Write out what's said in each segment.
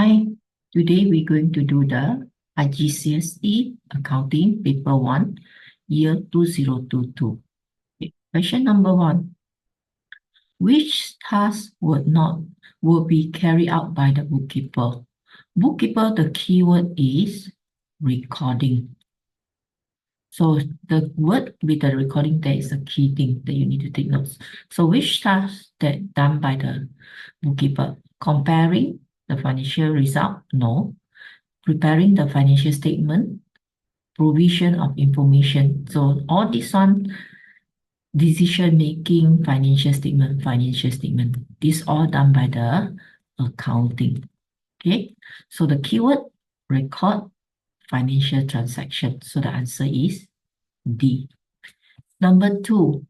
Hi, today we're going to do the IGCSE Accounting Paper 1, Year 2022. Okay. Question number 1. Which task will be carried out by the bookkeeper? Bookkeeper, the keyword is recording. So the word with the recording there is a key thing that you need to take notes. So which task that done by the bookkeeper? Comparing the financial result? No. Preparing the financial statement, provision of information. So all this one, decision making, financial statement. This all done by the accounting. Okay. So the keyword record financial transaction. So the answer is D. Number 2.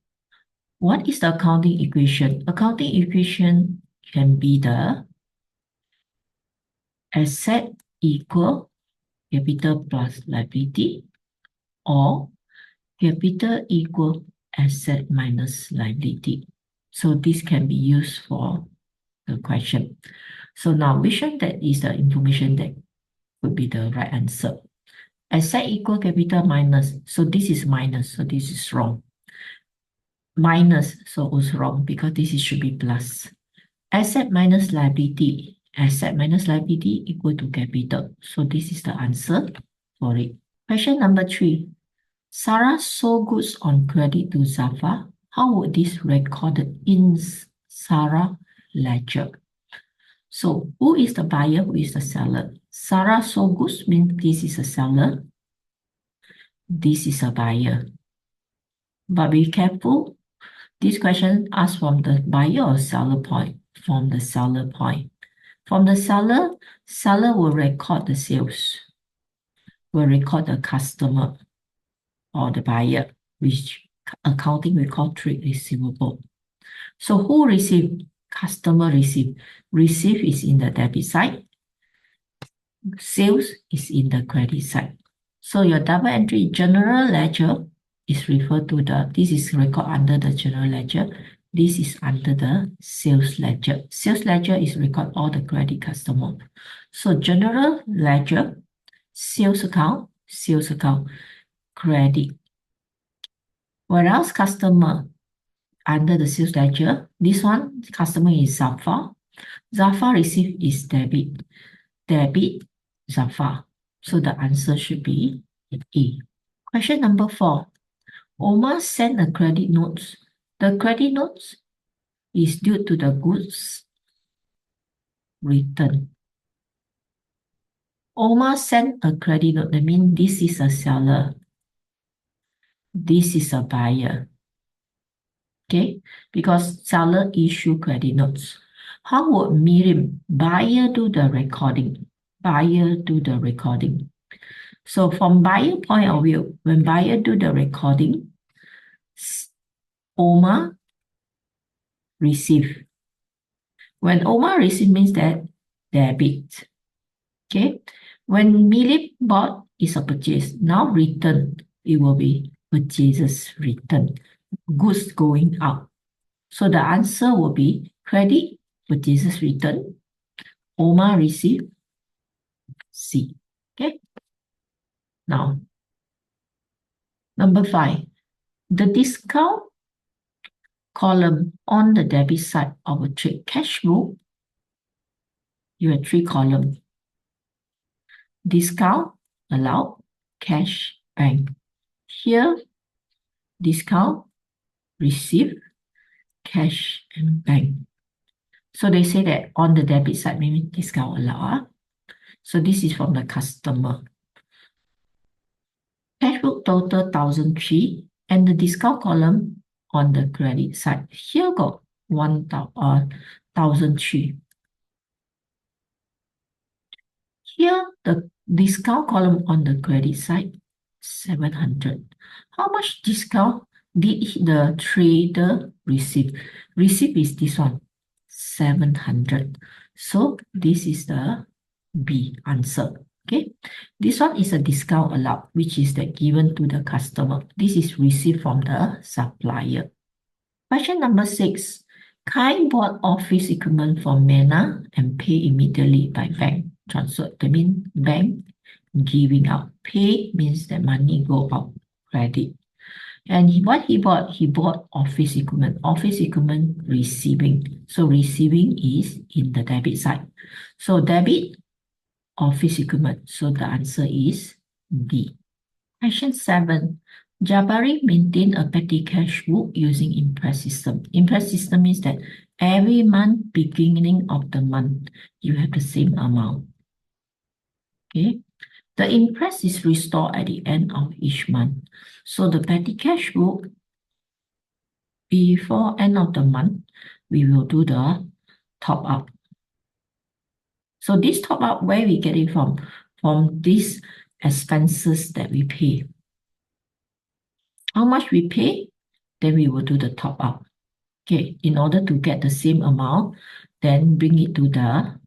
What is the accounting equation? Accounting equation can be the asset equal capital plus liability, or capital equal asset minus liability. So this can be used for the question. So now, which one that is the information that would be the right answer? Asset equal capital minus. So this is minus. So this is wrong. Minus. So also wrong because this should be plus. Asset minus liability. Asset minus liability equal to capital. So this is the answer for it. Question number 3. Sarah sold goods on credit to Zafar. How would this recorded in Sarah ledger? So who is the buyer? Who is the seller? Sarah sold goods means this is a seller. This is a buyer. But be careful. This question asks from the buyer or seller point? From the seller point. From the seller will record the sales, will record the customer or the buyer, which accounting we call trade receivable. So who received? Customer received. Receive is in the debit side. Sales is in the credit side. So your double entry general ledger is referred to this is record under the general ledger. This is under the sales ledger. Sales ledger is record all the credit customer. So general ledger, sales account, credit. Whereas customer, under the sales ledger, this one, customer is Zafar. Zafar receive is debit. Debit, Zafar. So the answer should be A. Question number 4. Omar sent a credit note. The credit note is due to the goods return. Omar sent a credit note. That means this is a seller. This is a buyer. Okay, because seller issue credit notes. How would Miriam, buyer, do the recording? Buyer do the recording. So from buyer point of view, when buyer do the recording, Omar receive. When Omar receive means that debit. Okay, when Miriam bought is a purchase. Now return, it will be purchases return. Goods going out. So the answer will be credit, purchases return. Omar receive, C. Okay. Now, number 5. The discount column on the debit side of a trade cash book, you have 3 columns. Discount, allowed, cash, bank. Here, discount, receive, cash, and bank. So they say that on the debit side, maybe discount allowed. So this is from the customer. Cash book total 1,003, and the discount column on the credit side. Here got 1,003. Here the discount column on the credit side, 700. How much discount did the trader receive? Receive is this one, 700. So this is the B answer. Okay, this one is a discount allowed, which is the given to the customer. This is received from the supplier. Question number 6. Kai bought office equipment from Mena and pay immediately by bank. transfer. That means bank giving out. Pay means that money go out, credit. And what he bought office equipment. Office equipment receiving. So receiving is in the debit side. So debit, office equipment. So the answer is D. Question 7. Jabari maintained a petty cash book using Impress system. Impress system means that every month, beginning of the month, you have the same amount. Okay. The Impress is restored at the end of each month. So the petty cash book, before end of the month, we will do the top up. So this top up, where we get it from? From these expenses that we pay. How much we pay, then we will do the top up. Okay, in order to get the same amount, then bring it to the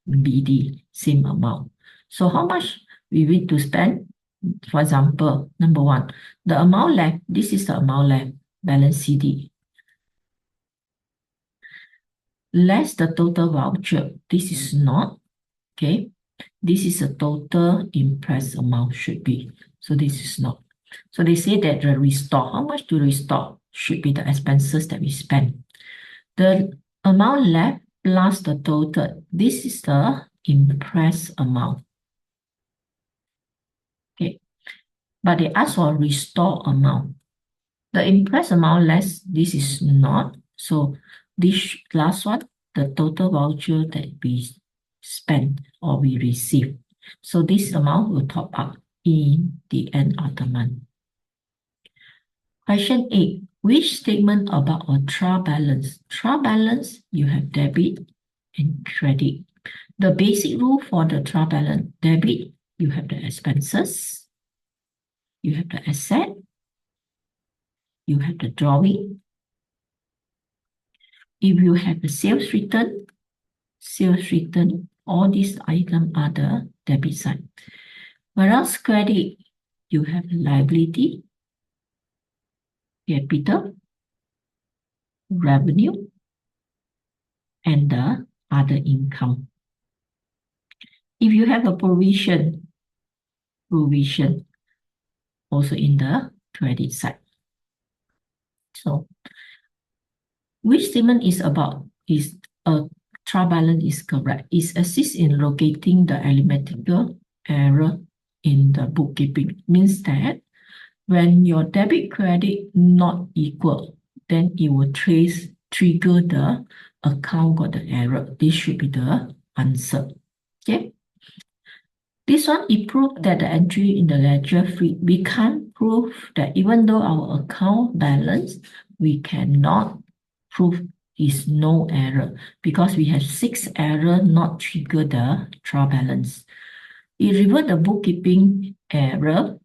BD, same amount. So how much we need to spend? For example, number 1, the amount left, this is the amount left, balance CD. Less the total voucher, this is not, okay? This is a total Impress amount should be. So this is not. So they say that the restore, how much to restore should be the expenses that we spend. The amount left plus the total, this is the Impress amount. Okay, but they ask for restore amount. The Impress amount less, this is not. So this last one, the total voucher that we spend or we receive. So this amount will top up in the end of the month. Question 8. Which statement about a trial balance? Trial balance, you have debit and credit. The basic rule for the trial balance, debit, you have the expenses, you have the asset, you have the drawing. If you have the sales return, all these items are the debit side. Whereas credit, you have liability, capital, revenue, and the other income. If you have a provision also in the credit side. So, which statement is about is a trial balance is correct? It assists in locating the arithmetical error in the bookkeeping. Means that when your debit credit not equal, then it will trigger the account got the error. This should be the answer. Okay. This one, it proved that the entry in the ledger free. We can't prove that even though our account balance, we cannot prove is no error because we have 6 error not trigger the trial balance. It revert the bookkeeping error.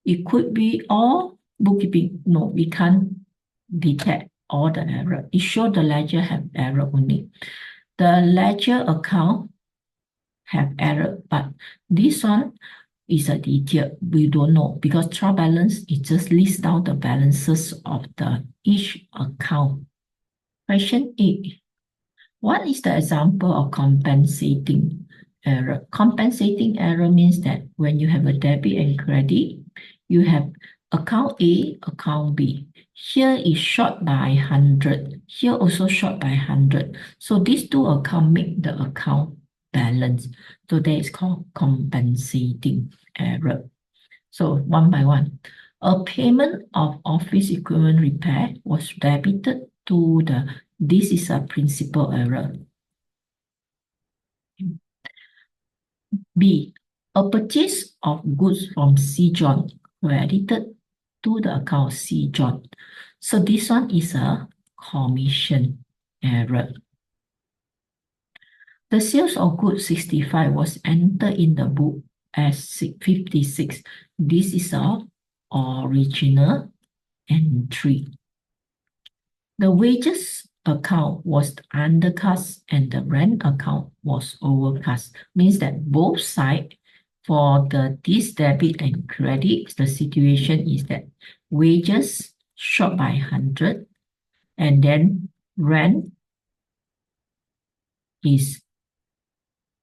It could be all bookkeeping. No, we can't detect all the error. It shows the ledger have error only. The ledger account have error, but this one is a detail. We don't know because trial balance, it just lists down the balances of each account. Question 8. What is the example of compensating error? Compensating error means that when you have a debit and credit, you have account A, account B. Here is short by 100. Here also short by 100. So these two accounts make the account balance. So that is called compensating error. So one by one. A payment of office equipment repair was debited to this is a principal error. B, a purchase of goods from C. John credited to the account C. John. So this one is a commission error. The sales of goods 65 was entered in the book as 56. This is our original entry. The wages account was undercast and the rent account was overcast. Means that both sides for this debit and credit, the situation is that wages short by 100 and then rent is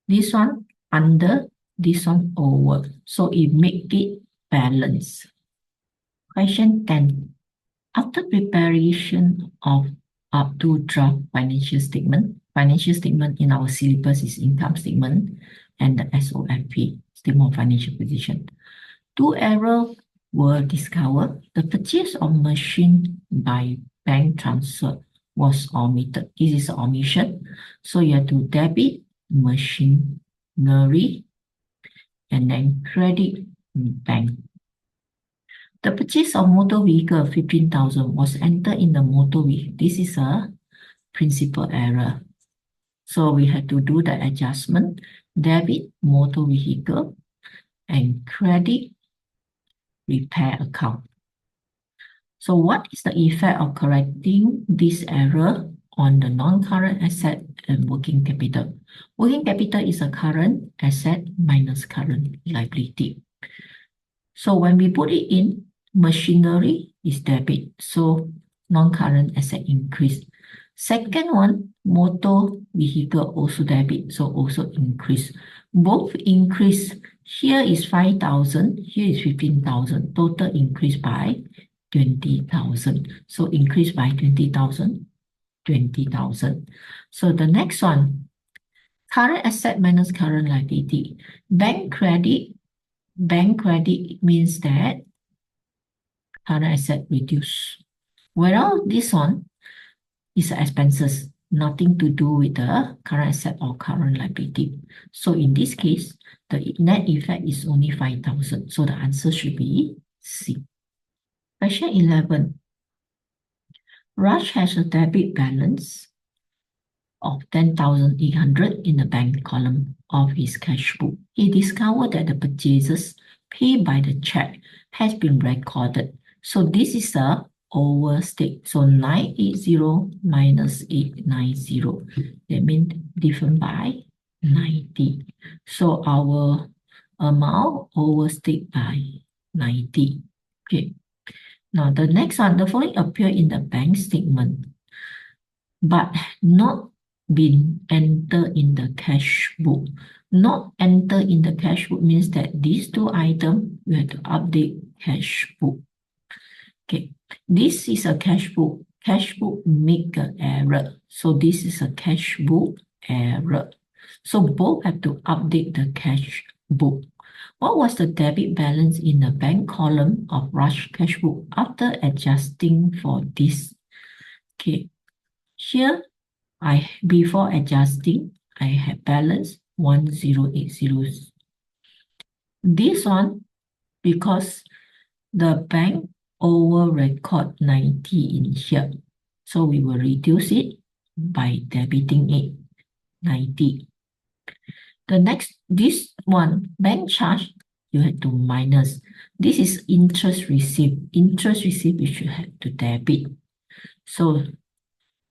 this one under this one over. So it make it balance. Question 10. After preparation of up to draft financial statement in our syllabus is income statement and the SOFP, statement of financial position. Two errors were discovered. The purchase of machine by bank transfer was omitted. This is omission. So you have to debit machinery and then credit bank. The purchase of motor vehicle 15,000 was entered in the motor vehicle. This is a principal error. So we had to do the adjustment, debit motor vehicle and credit repair account. So what is the effect of correcting this error on the non-current asset and working capital? Working capital is a current asset minus current liability. So when we put it in, machinery is debit. So non-current asset increase. Second one, motor vehicle also debit. So also increase. Both increase. Here is 5,000. Here is 15,000. Total increase by 20,000. So increase by 20,000. 20,000. So the next one, current asset minus current liability. Bank credit. Bank credit means that current asset reduce. Whereas this one is expenses, nothing to do with the current asset or current liability. So in this case, the net effect is only 5,000. So the answer should be C. Question 11. Raj has a debit balance of 10,800 in the bank column of his cash book. He discovered that the purchases paid by the check has been recorded. So this is a overstate. So 980 minus 890. That means different by 90. So our amount overstate by 90. Okay. Now the next one, the following appear in the bank statement, but not been entered in the cash book. Not entered in the cash book means that these two items, we have to update cash book. Okay, this is a cash book. Cash book make an error. So this is a cash book error. So both have to update the cash book. What was the debit balance in the bank column of Raj cash book after adjusting for this? Okay, here before adjusting, I have balance 1080. This one, because the bank over record 90 in here, so we will reduce it by debiting it 90. The next, this one, bank charge, you have to minus. This is interest received. Interest received, you should have to debit. So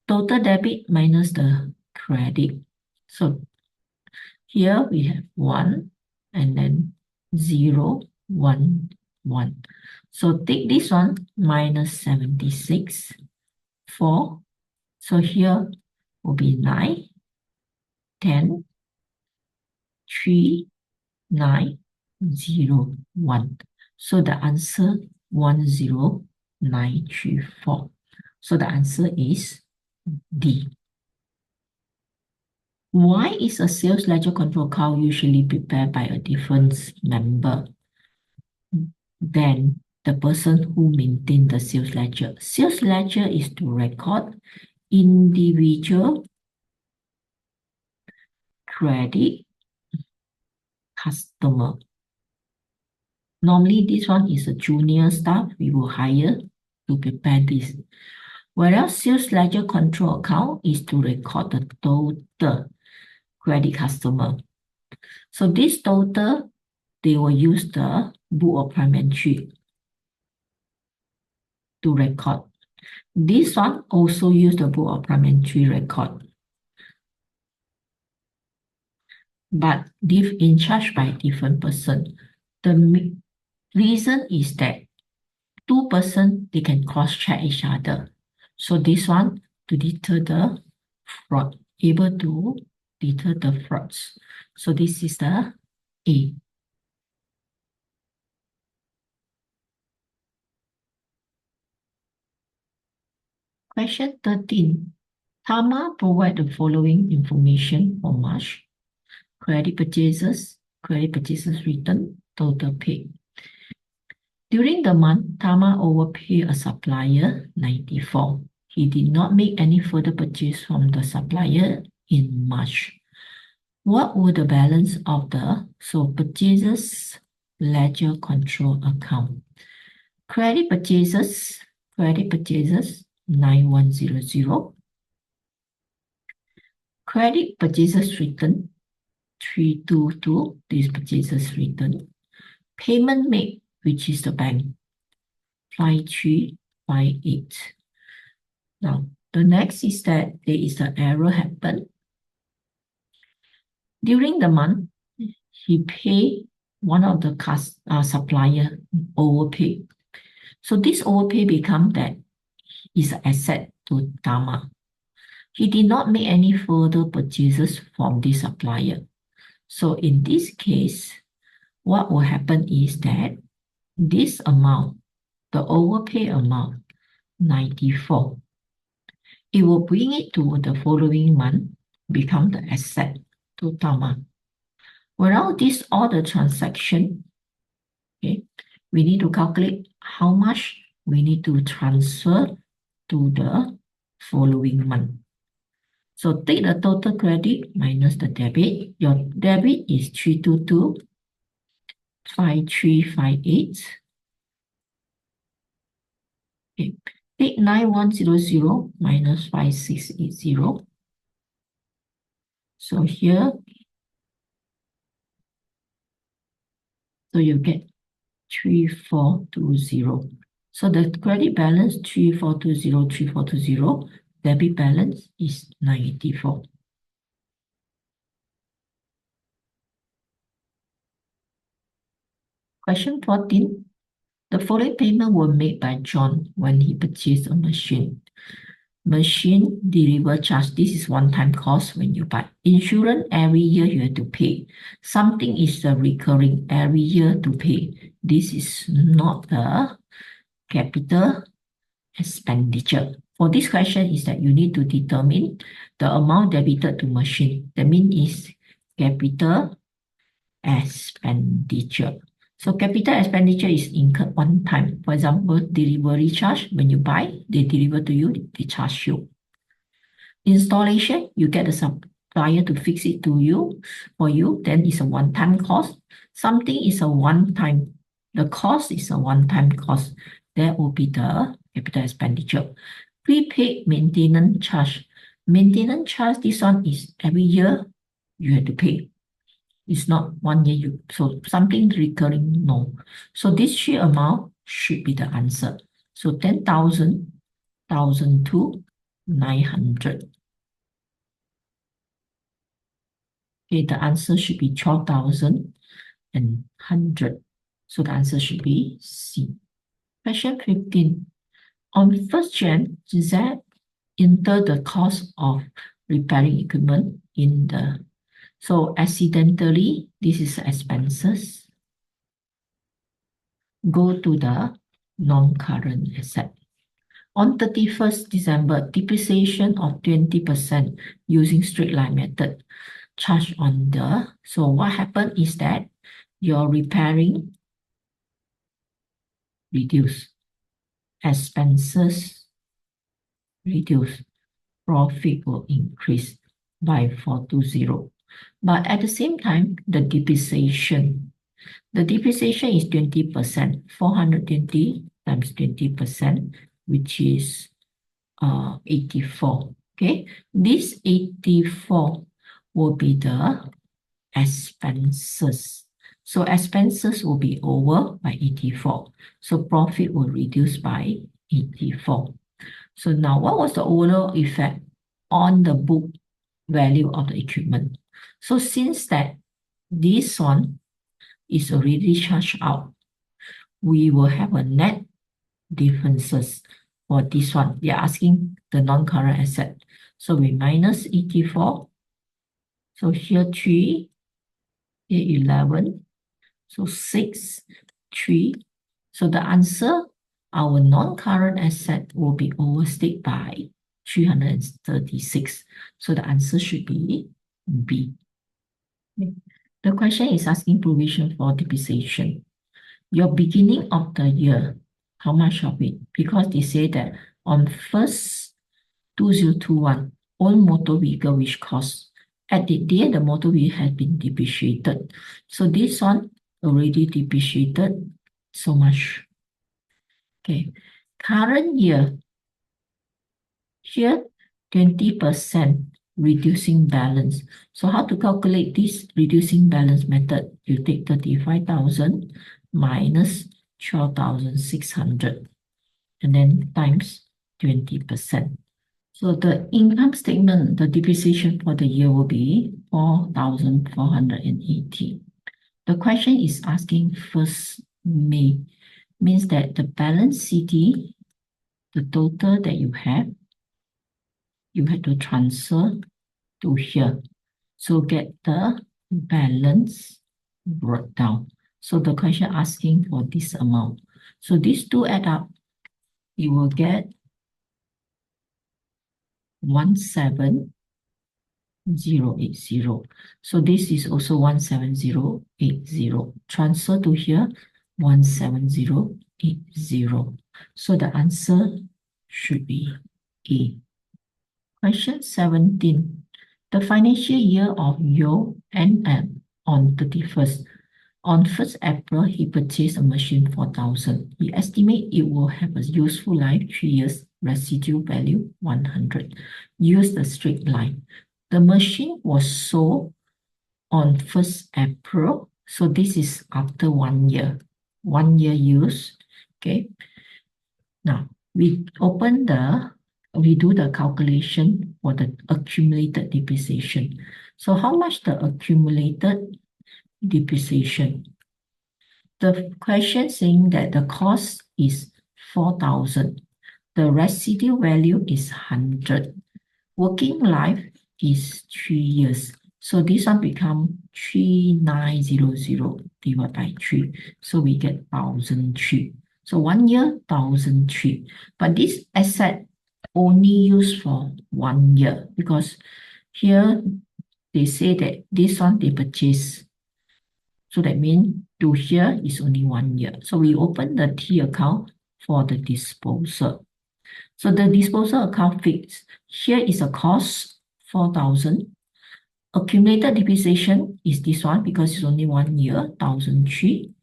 total debit minus the credit. So here we have 1 and then 0, 1, 1. So take this one minus 76, 4. So here will be 9, 10, 3, 9, 0, 1. So the answer 10934. So the answer is D. Why is a sales ledger control account usually prepared by a different member than the person who maintains the sales ledger? Sales ledger is to record individual credit customer. Normally, this one is a junior staff we will hire to prepare this. Whereas sales ledger control account is to record the total credit customer. So this total, they will use the book of prime entry to record. This one also use the book of prime entry record. But in charge by different person. The reason is that two person, they can cross-check each other. So this one, to deter the fraud, able to deter the frauds. So this is the A. Question 13. Tama provide the following information for March. Credit purchases return, total paid. During the month, Tama overpaid a supplier 94. He did not make any further purchase from the supplier in March. What would the balance of the purchases ledger control account? Credit purchases 9100. Credit purchases return 322. This purchases return. Payment made, which is the bank, 5358. Now, the next is that there is an error happen. During the month, he paid one of the supplier overpay. So this overpay become that is an asset to Tama. He did not make any further purchases from this supplier. So in this case, what will happen is that this amount, the overpay amount, 94, it will bring it to the following month, become the asset to Tama. Without this order transaction, okay, we need to calculate how much we need to transfer to the following month. So take the total credit minus the debit. Your debit is 322, 5358. Okay. Take 9100 minus 5680. So here, so you get 3420. So the credit balance 3420, debit balance is 94. Question 14. The following payment were made by John when he purchased a machine. Machine deliver charge. This is one-time cost when you buy. Insurance, every year you have to pay. Something is the recurring every year to pay. This is not the capital expenditure. For this question is that you need to determine the amount debited to machine. That means is capital expenditure. So capital expenditure is incurred one time. For example, delivery charge. When you buy, they deliver to you, they charge you. Installation, you get the supplier to fix it to you, for you, then it's a one-time cost. Something is a one-time. The cost is a one-time cost. That will be the capital expenditure. Prepaid maintenance charge. Maintenance charge, this one is every year you have to pay. It's not 1 year, so something recurring, no. So this sheer amount should be the answer. So 10,000, 1,002, 900. Okay, the answer should be 12,000 and 100. So the answer should be C. Question 15. On 1st Jan, Z enter the cost of repairing equipment in the, so accidentally, this is expenses, go to the non-current asset. On 31st December, depreciation of 20% using straight line method charged on the, so what happened is that your repairing reduce, expenses reduce, profit will increase by 420. But at the same time, the depreciation is 20%, 420 times 20%, which is 84. Okay, this 84 will be the expenses. So expenses will be over by 84. So profit will reduce by 84. So now what was the overall effect on the book value of the equipment? So since that this one is already charged out, we will have a net differences for this one. We are asking the non-current asset. So we minus 84. So here 3, here 11. So 6, 3. So the answer, our non-current asset will be overstated by 336. So the answer should be B. The question is asking provision for depreciation. Your beginning of the year, how much of it? Because they say that on 1st 2021, all motor vehicle which cost at the day the motor vehicle has been depreciated. So this one already depreciated so much. Okay, current year, here 20% reducing balance. So how to calculate this reducing balance method? You take 35,000 minus 12,600 and then times 20%. So the income statement, the depreciation for the year will be 4,480. The question is asking 1st May, means that the balance CD, the total that you have to transfer to here. So get the balance brought down. So the question asking for this amount. So these two add up, you will get 17080. So this is also 17080. Transfer to here 17080. So the answer should be A. Question 17. The financial year of Yo ended on 31st. On 1st April, he purchased a machine for 1,000. He estimates it will have a useful life 3 years, residual value 100. Use the straight line. The machine was sold on 1st April. So this is after 1 year. 1 year use. Okay. Now we do the calculation for the accumulated depreciation. So how much the accumulated depreciation? The question saying that the cost is 4,000. The residual value is 100. Working life is 3 years. So this one become 3900 divided by 3. So we get 1,003. So 1 year, 1,003. But this asset only used for 1 year because here they say that this one they purchase. So that means to here is only 1 year. So we open the T account for the disposal. So the disposal account fixed. Here is a cost 4,000. Accumulated depreciation is this one because it's only 1 year, 1,003.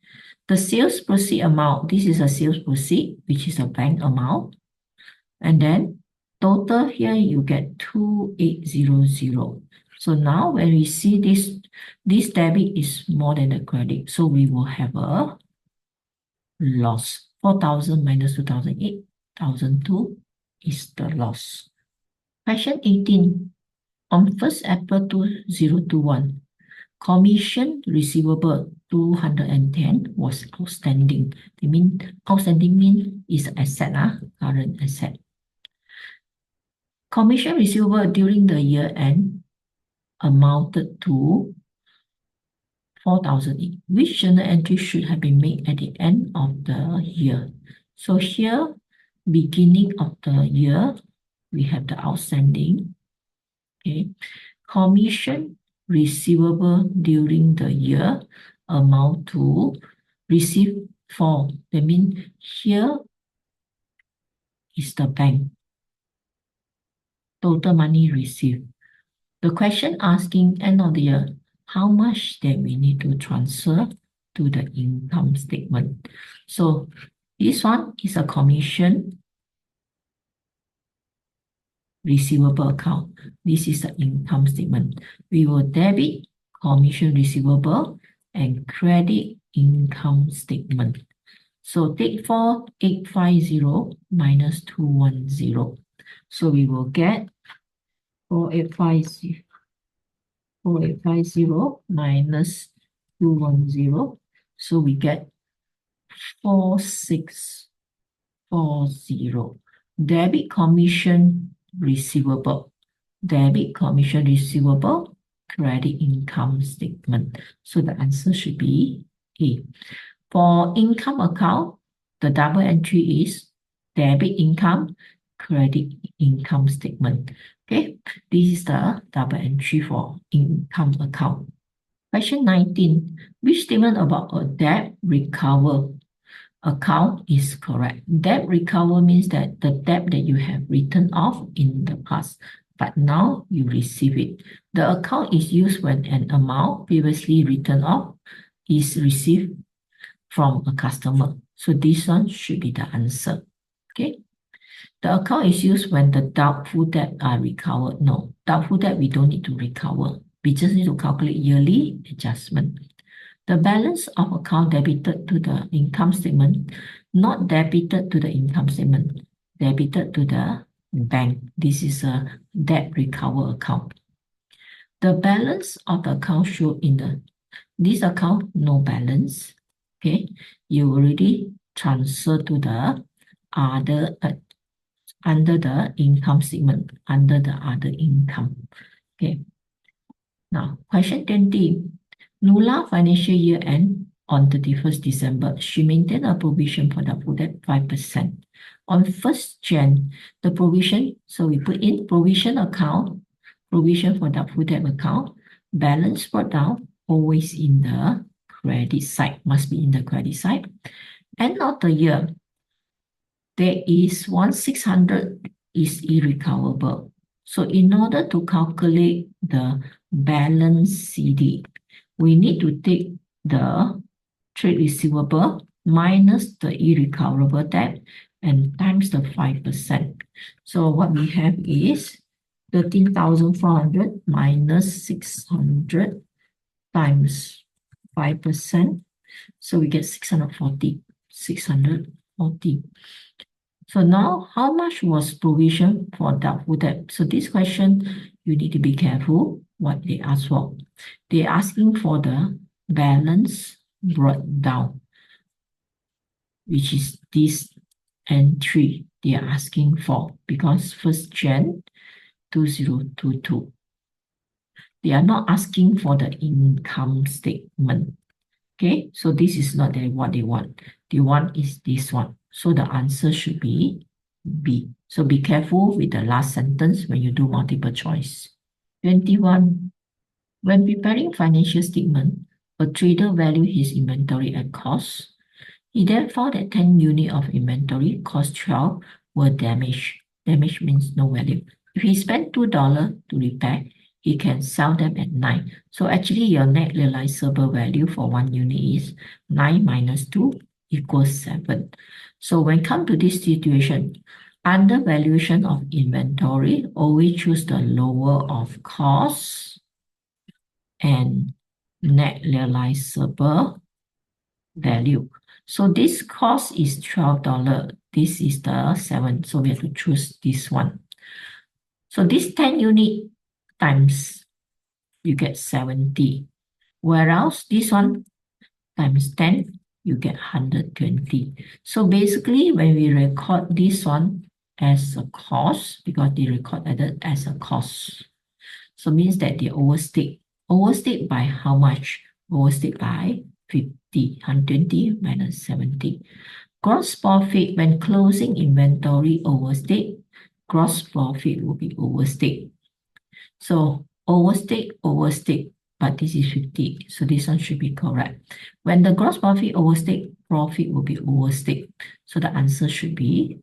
The sales proceed amount, this is a sales proceed, which is a bank amount. And then total here you get 2,800. So now when we see this debit is more than the credit, so we will have a loss. 4,000 minus 2,008, 1,002 is the loss. Question 18. On 1st April 2021, commission receivable 210 was outstanding. They mean outstanding mean is asset, current asset. Commission receivable during the year end amounted to 4,000. Which journal entry should have been made at the end of the year? So here, beginning of the year, we have the outstanding. Okay, commission receivable during the year amount to receive for. That means here is the bank. Total money received. The question asking end of the year, how much that we need to transfer to the income statement. So this one is a commission receivable account. This is the income statement. We will debit commission receivable and credit income statement. So take 4,850 minus 210. So we will get 4,850 minus 210. So we get 4,640. Debit commission receivable. Debit commission receivable, credit income statement. So the answer should be A. For income account, the double entry is debit income, credit income statement. Okay, this is the double entry for income account. Question 19. Which statement about a debt recover account is correct? Debt recover means that the debt that you have written off in the past, but now you receive it. The account is used when an amount previously written off is received from a customer. So this one should be the answer. Okay. The account is used when the doubtful debt are recovered. No, doubtful debt we don't need to recover. We just need to calculate yearly adjustment. The balance of account debited to the income statement, not debited to the income statement, debited to the bank. This is a debt recover account. The balance of the account shown in this account, no balance. Okay, you already transfer to the other under the income statement, under the other income. Okay. Now, question 20. Nula financial year end on 31st December, she maintained a provision for doubtful debt 5%. On 1st Jan, the provision, so we put in provision account, provision for doubtful debt account, balance brought down, always in the credit side, must be in the credit side. End of the year, there is 1,600 is irrecoverable. So in order to calculate the balance CD, we need to take the trade receivable minus the irrecoverable debt and times the 5%. So what we have is 13,400 minus 600 times 5%. So we get 640. 640. So now, how much was provision for doubtful debt? So this question, you need to be careful what they ask for. They're asking for the balance brought down, which is this entry they are asking for, because 1st Jan 2022. They are not asking for the income statement. Okay, so this is not what they want. The one is this one. So the answer should be B. So be careful with the last sentence when you do multiple choice. 21. When preparing financial statement, a trader valued his inventory at cost. He then found that 10 units of inventory, cost 12, were damaged. Damaged means no value. If he spent $2 to repair, he can sell them at 9. So actually your net realizable value for 1 unit is 9 minus 2 equals 7. So when come to this situation, under valuation of inventory, always choose the lower of cost and net realizable value. So this cost is $12. This is the 7. So we have to choose this one. So this 10 unit times, you get 70. Whereas this one times 10, you get 120. So basically, when we record this one as a cost, because they recorded it as a cost, so means that they overstate. Overstate by how much? Overstate by 50. 120 minus 70. Gross profit when closing inventory overstate, gross profit will be overstate. So overstate, but this is 50. So this one should be correct. When the gross profit overstate, profit will be overstate. So the answer should be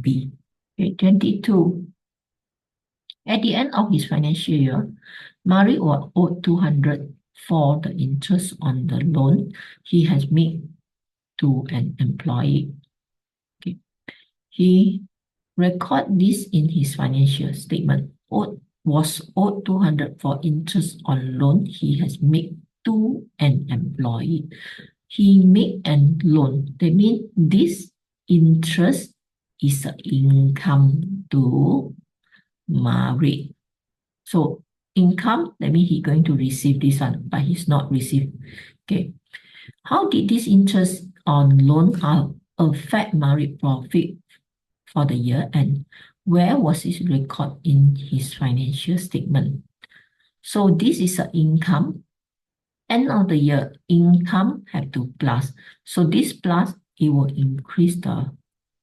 B. Okay, 22. At the end of his financial year, Mari was owed 200 for the interest on the loan he has made to an employee. Okay. He record this in his financial statement. Was owed 200 for interest on loan he has made to an employee. He made a loan. That means this interest is an income to Mari. So income, that means he's going to receive this one, but he's not received. Okay. How did this interest on loan affect Mari profit for the year, and where was it recorded in his financial statement? So this is the income. End of the year, income have to plus. So this plus, it will increase the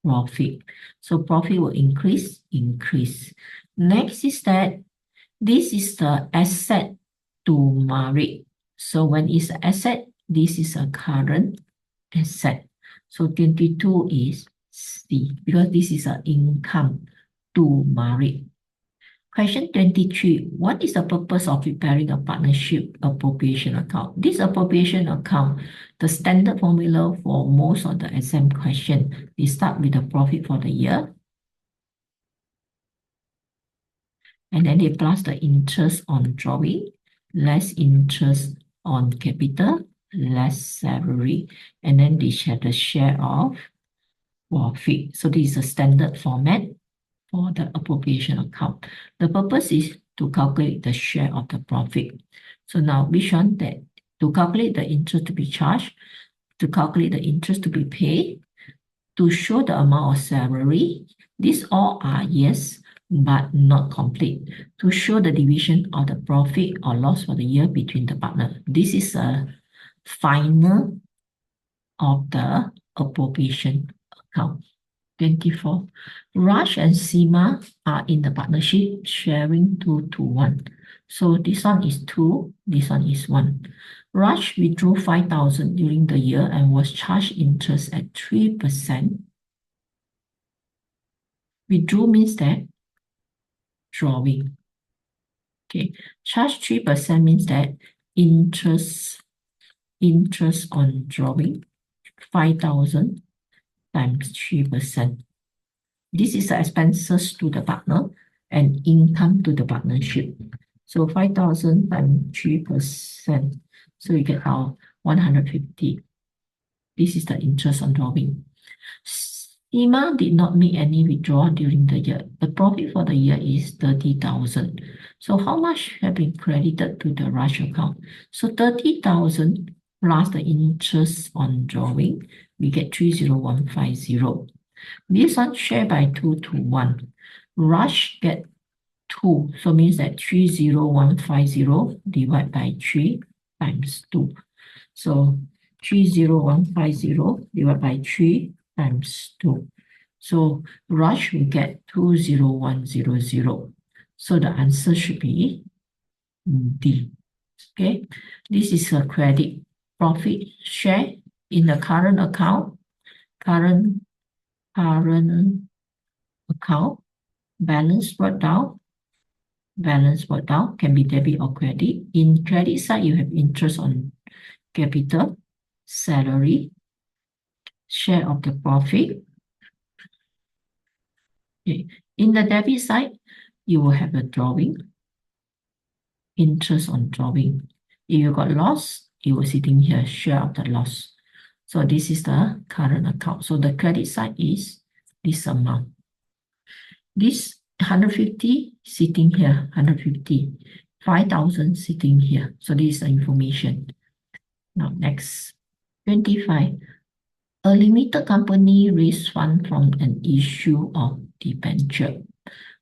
profit. So profit will increase. Next is that this is the asset to market. So when it's an asset, this is a current asset. So 22 is C because this is an income to market. Question 23. What is the purpose of preparing a partnership appropriation account? This appropriation account, the standard formula for most of the exam question, we start with the profit for the year. And then they plus the interest on drawing, less interest on capital, less salary, and then they have the share of profit. So this is a standard format for the appropriation account. The purpose is to calculate the share of the profit. So now which one that to calculate the interest to be charged, to calculate the interest to be paid, to show the amount of salary. These all are yes, but not complete. To show the division of the profit or loss for the year between the partner. This is a final of the appropriation account. 24. Raj and Seema are in the partnership sharing 2 to 1. So this one is 2, this one is 1. Raj withdrew 5,000 during the year and was charged interest at 3%. Withdrew means that drawing. Okay, charge 3% means that interest on drawing 5,000 times 3%. This is the expenses to the partner and income to the partnership. So 5,000 times 3%. So you get out 150. This is the interest on drawing. Seema did not make any withdrawal during the year. The profit for the year is 30,000. So how much have been credited to the Raj account? So 30,000 plus the interest on drawing, we get 30150. This one share by 2 to 1. Raj get 2, so means that 30150 divided by 3 times 2. So 30150 divided by 3 times 2. So Raj will get 20100. So the answer should be D. Okay, this is a credit profit share in the current account. Current account, balance brought down, can be debit or credit. In credit side, you have interest on capital, salary, share of the profit. Okay. In the debit side, you will have the drawing, interest on drawing. If you got loss, it will sitting here, share of the loss. So this is the current account. So the credit side is this amount. This 150 sitting here, 150. 5,000 sitting here. So this is the information. Now next, 25. A limited company raised fund from an issue of debenture.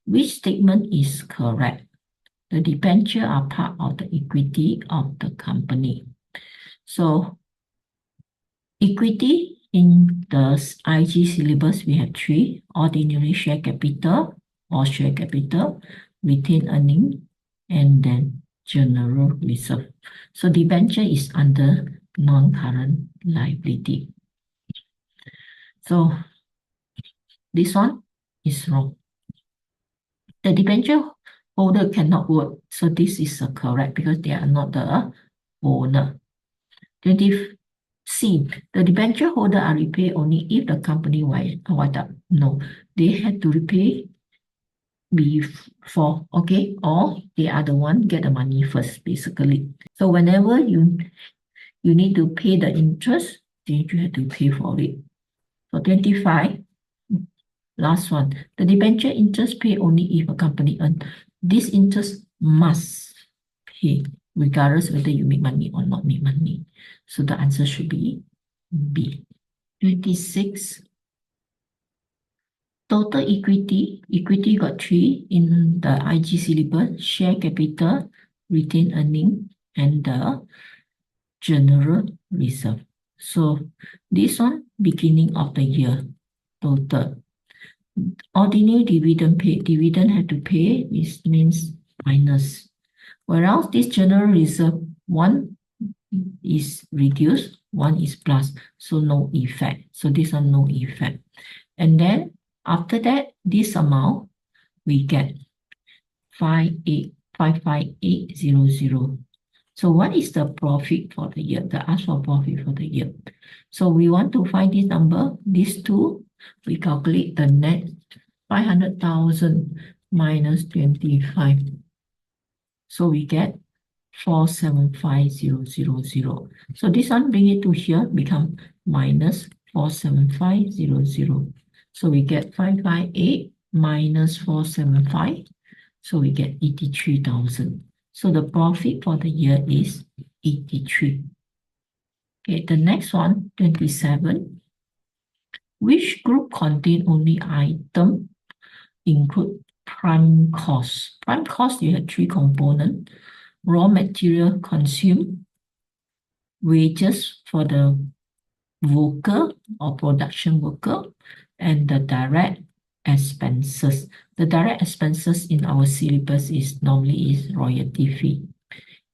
Which statement is correct? The debenture are part of the equity of the company. So equity in the IG syllabus, we have 3. Ordinary share capital or share capital, retained earning, and then general reserve. So debenture is under non-current liability. So this one is wrong. The debenture holder cannot vote. So this is correct because they are not the owner. 20C, the debenture holder are repaid only if the company wind up. No, they had to repay before, okay? Or they are the one get the money first, basically. So whenever you need to pay the interest, then you have to pay for it. So 25, last one. The debenture interest pay only if a company earn. This interest must pay, regardless whether you make money or not make money. So the answer should be B. 26. Total equity got 3 in the IG syllabus. Share capital, retained earning, and the general reserve. So this one, beginning of the year, total. Ordinary dividend paid, dividend had to pay, this means minus. Whereas this general reserve, one is reduced, one is plus, so no effect. So this one no effect. And then after that, this amount we get 55800. So what is the profit for the year? The ask for profit for the year. So we want to find this number, these two, we calculate the net 500,000 minus 25. So we get 475000. So this one, bring it to here, become minus 47500. So we get 558 minus 475. So we get 83,000. So the profit for the year is 83. Okay, the next one, 27. Which group contain only item include prime cost? Prime cost, you have three components. Raw material consumed, wages for the worker or production worker, and the direct expenses. The direct expenses in our syllabus is normally royalty fee.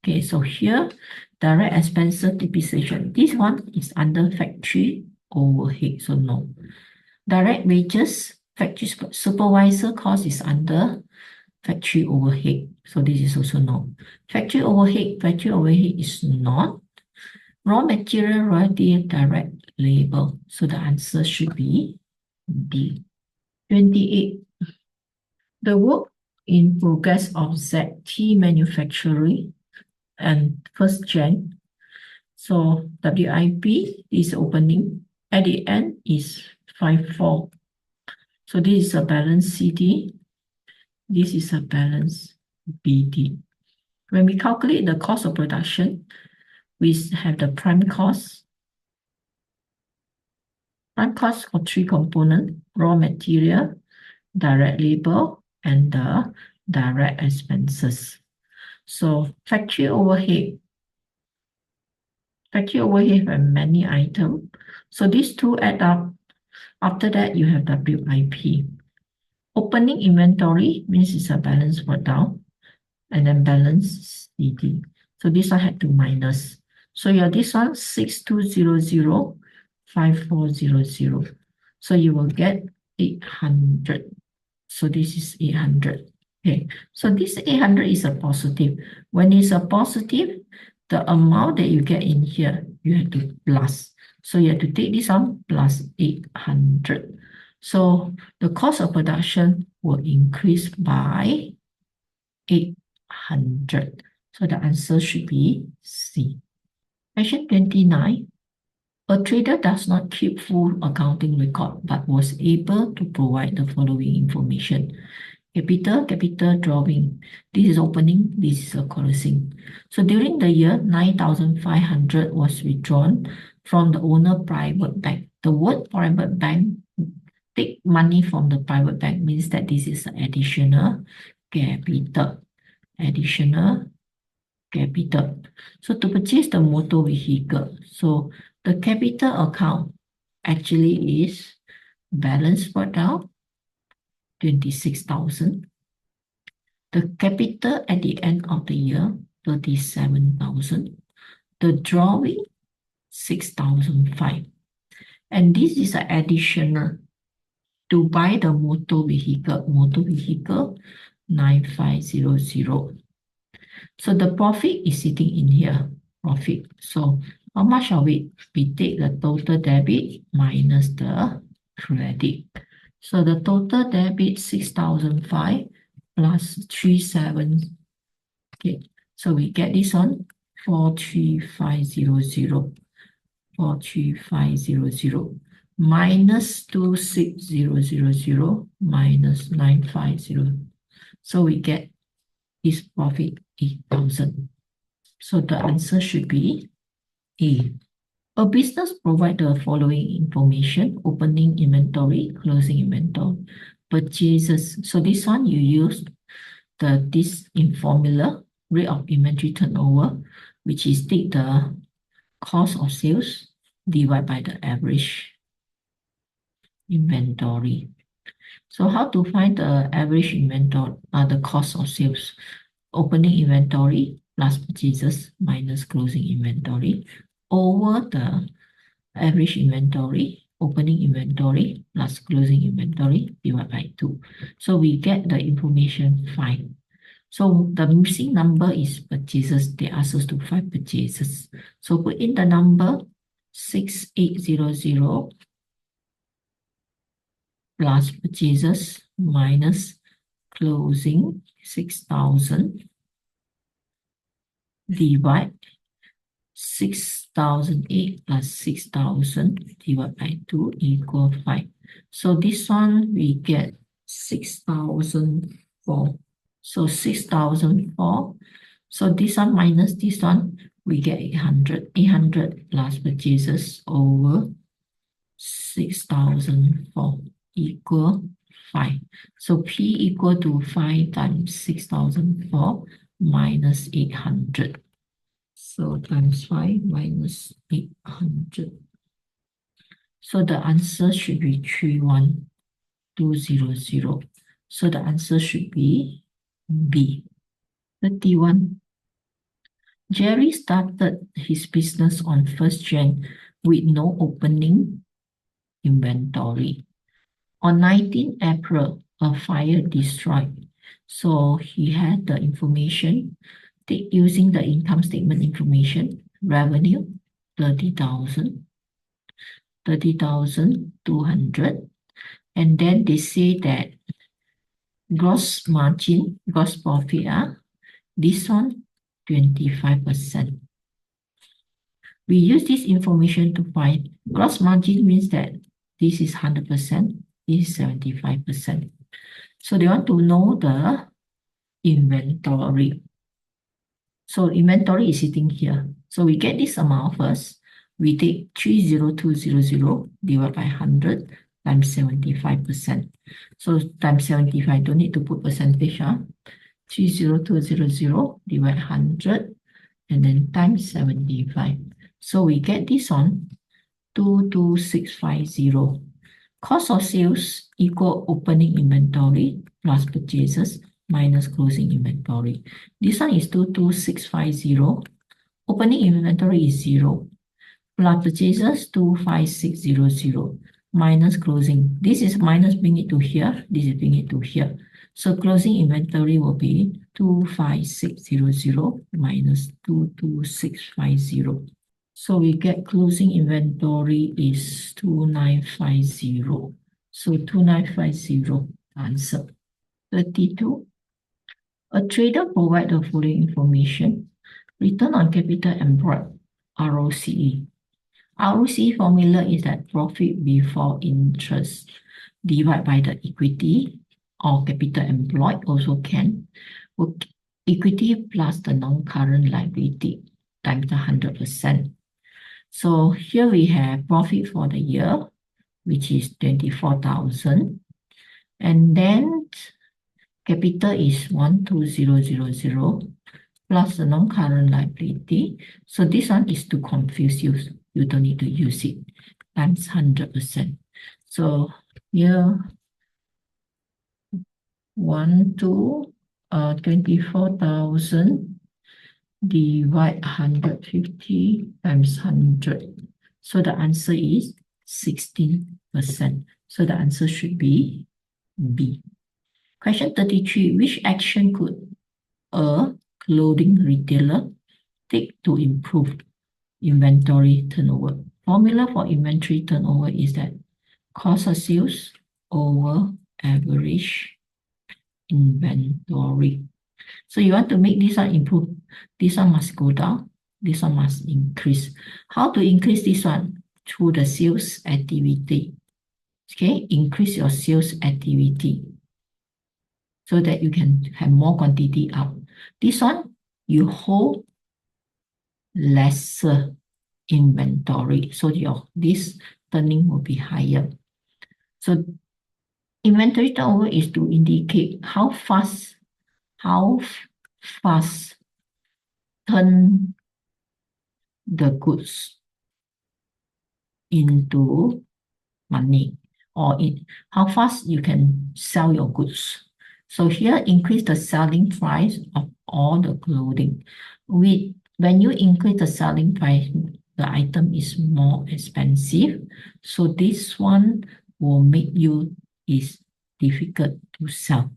Okay, so here, direct expenses depreciation. This one is under factory overhead, so no. Direct wages, factory supervisor cost is under factory overhead, so this is also no. Factory overhead is not. Raw material, royalty, direct labor. So the answer should be D. 28. The work in progress of ZT manufacturing and first gen. So WIP is opening. At the end is 54. So this is a balance CD. This is a balance BD. When we calculate the cost of production, we have the prime cost. Prime cost of three components: raw material, direct labor, and the direct expenses. So factory overhead have many items. So these two add up. After that, you have WIP. Opening inventory means it's a balance brought down, and then balance CD. So this one had to minus. So yeah, this one 6200 5400. So you will get 800. So this is 800. Okay, so this 800 is a positive. When it's a positive, the amount that you get in here, you have to plus. So you have to take this one plus 800. So the cost of production will increase by 800. So the answer should be C. Question 29. A trader does not keep full accounting record but was able to provide the following information. Capital drawing. This is opening, this is a closing. So during the year, 9,500 was withdrawn from the owner private bank. The word private bank, take money from the private bank, means that this is additional capital. Additional capital. So to purchase the motor vehicle, so the capital account actually is balance brought down 26,000. The capital at the end of the year 37,000. The drawing 6,500. And this is an additional to buy the motor vehicle. Motor vehicle 9,500. So the profit is sitting in here. Profit. So how much of it? We take the total debit minus the credit. So the total debit 6,500 plus 37. Okay, so we get this one 43500. 43500 minus 26000 minus 950. So we get this profit 8,000. So the answer should be A. A business provides the following information: opening inventory, closing inventory, purchases. So this one you use this in formula rate of inventory turnover, which is take the cost of sales divided by the average inventory. So how to find the average inventory, the cost of sales? Opening inventory plus purchases minus closing inventory over the average inventory, opening inventory plus closing inventory divided by 2. So we get the information 5. So the missing number is purchases. They ask us to find purchases. So put in the number 6800 plus purchases minus closing 6,000 divide 6,008 plus 6,000 divided by 2 equal 5. So this one we get 6,004. So 6,004. So this one minus this one, we get 800. 800 plus purchases over 6,004 equal 5. So P equal to 5 times 6,004 minus 800. So times 5 minus 800. So the answer should be 31200. So the answer should be B. 31. Jerry started his business on 1st Jan with no opening inventory. On 19 April, a fire destroyed. So he had the information using the income statement information. Revenue 30,000, 30,200. And then they say that gross margin, gross profit, this one 25%. We use this information to find gross margin means that this is 100%, this is 75%. So they want to know the inventory. So inventory is sitting here. So we get this amount first. We take 30200 divided by 100 times 75%. So times 75, don't need to put percentage. 30200 divided 100 and then times 75. So we get this one, 22650. Cost of sales equal opening inventory plus purchases minus closing inventory. This one is 22650. Opening inventory is 0. Plus purchases 25600 minus closing. This is minus, bring it to here. This is bring it to here. So closing inventory will be 25600 minus 22650. So we get closing inventory is 2950. So 2950 answer. 32. A trader provides the following information. Return on capital employed, ROCE. ROCE formula is that profit before interest divided by the equity or capital employed also can. Equity plus the non-current liability times the 100%. So here we have profit for the year, which is 24,000. And then capital is 12000 plus the non-current liability. So this one is to confuse you. You don't need to use it. Times 100%. So here 24,000 divide 150 times 100. So the answer is 16%. So the answer should be B. Question 33. Which action could a clothing retailer take to improve inventory turnover? Formula for inventory turnover is that cost of sales over average inventory. So you want to make this one improve. This one must go down. This one must increase. How to increase this one? Through the sales activity. Okay, increase your sales activity so that you can have more quantity out. This one, you hold lesser inventory. So this turning will be higher. So inventory turnover is to indicate how fast turn the goods into money, or how fast you can sell your goods. So here, increase the selling price of all the clothing. When you increase the selling price, the item is more expensive. So this one will make you is difficult to sell.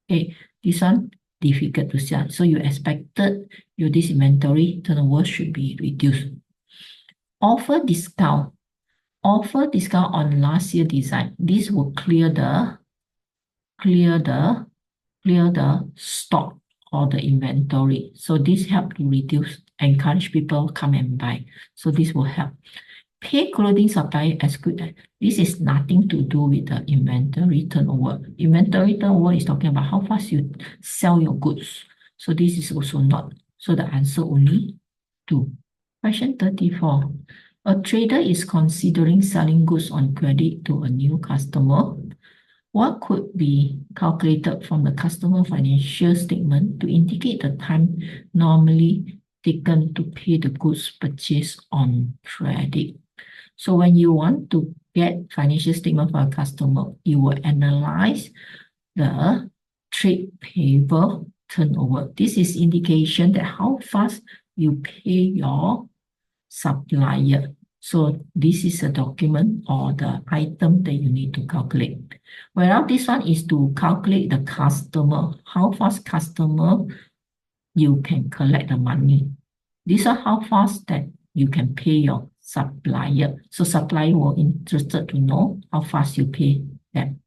Okay, this one difficult to sell. So you expected your this inventory turnover should be reduced. Offer discount on last year design. This will clear the stock or the inventory. So this help to encourage people come and buy. So this will help. Pay clothing supplier as good as. This is nothing to do with the inventory turnover. Inventory turnover is talking about how fast you sell your goods. So this is also not. So the answer only 2. Question 34. A trader is considering selling goods on credit to a new customer. What could be calculated from the customer financial statement to indicate the time normally taken to pay the goods purchased on credit? So when you want to get financial statement for a customer, you will analyze the trade payable turnover. This is indication that how fast you pay your supplier. So this is a document or the item that you need to calculate. Whereas this one is to calculate the customer, how fast customer you can collect the money. This is how fast that you can pay your supplier. So supplier will interested to know how fast you pay them.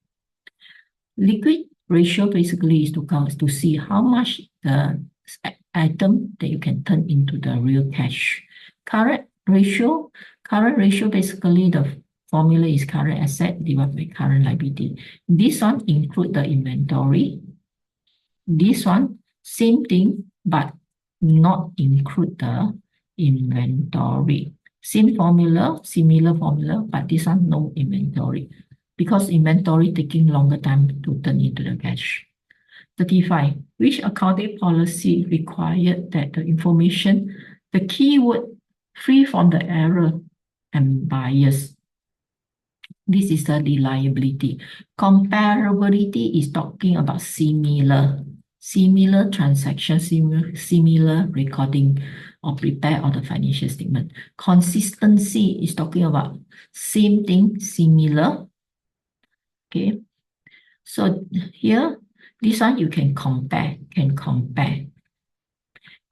Liquid ratio basically is to see how much the item that you can turn into the real cash. Current ratio basically the formula is current asset divided by current liability. This one include the inventory. This one same thing but not include the inventory. Same formula, similar formula, but this one no inventory because inventory taking longer time to turn into the cash. 35. Which accounting policy required that the information, the keyword free from the error and bias? This is the reliability. Comparability is talking about similar transaction, similar recording or prepare of the financial statement. Consistency is talking about same thing, similar. Okay. So here, this one you can compare.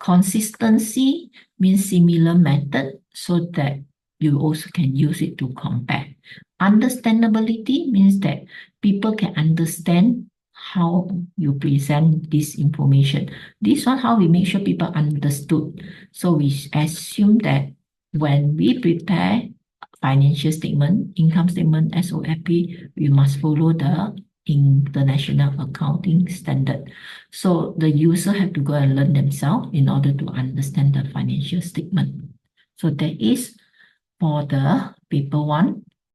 Consistency means similar method so that you also can use it to compare. Understandability means that people can understand how you present this information. This one, how we make sure people understood. So we assume that when we prepare financial statement, income statement, SOP, we must follow the International Accounting Standard. So the user have to go and learn themselves in order to understand the financial statement. So that is for the paper 1.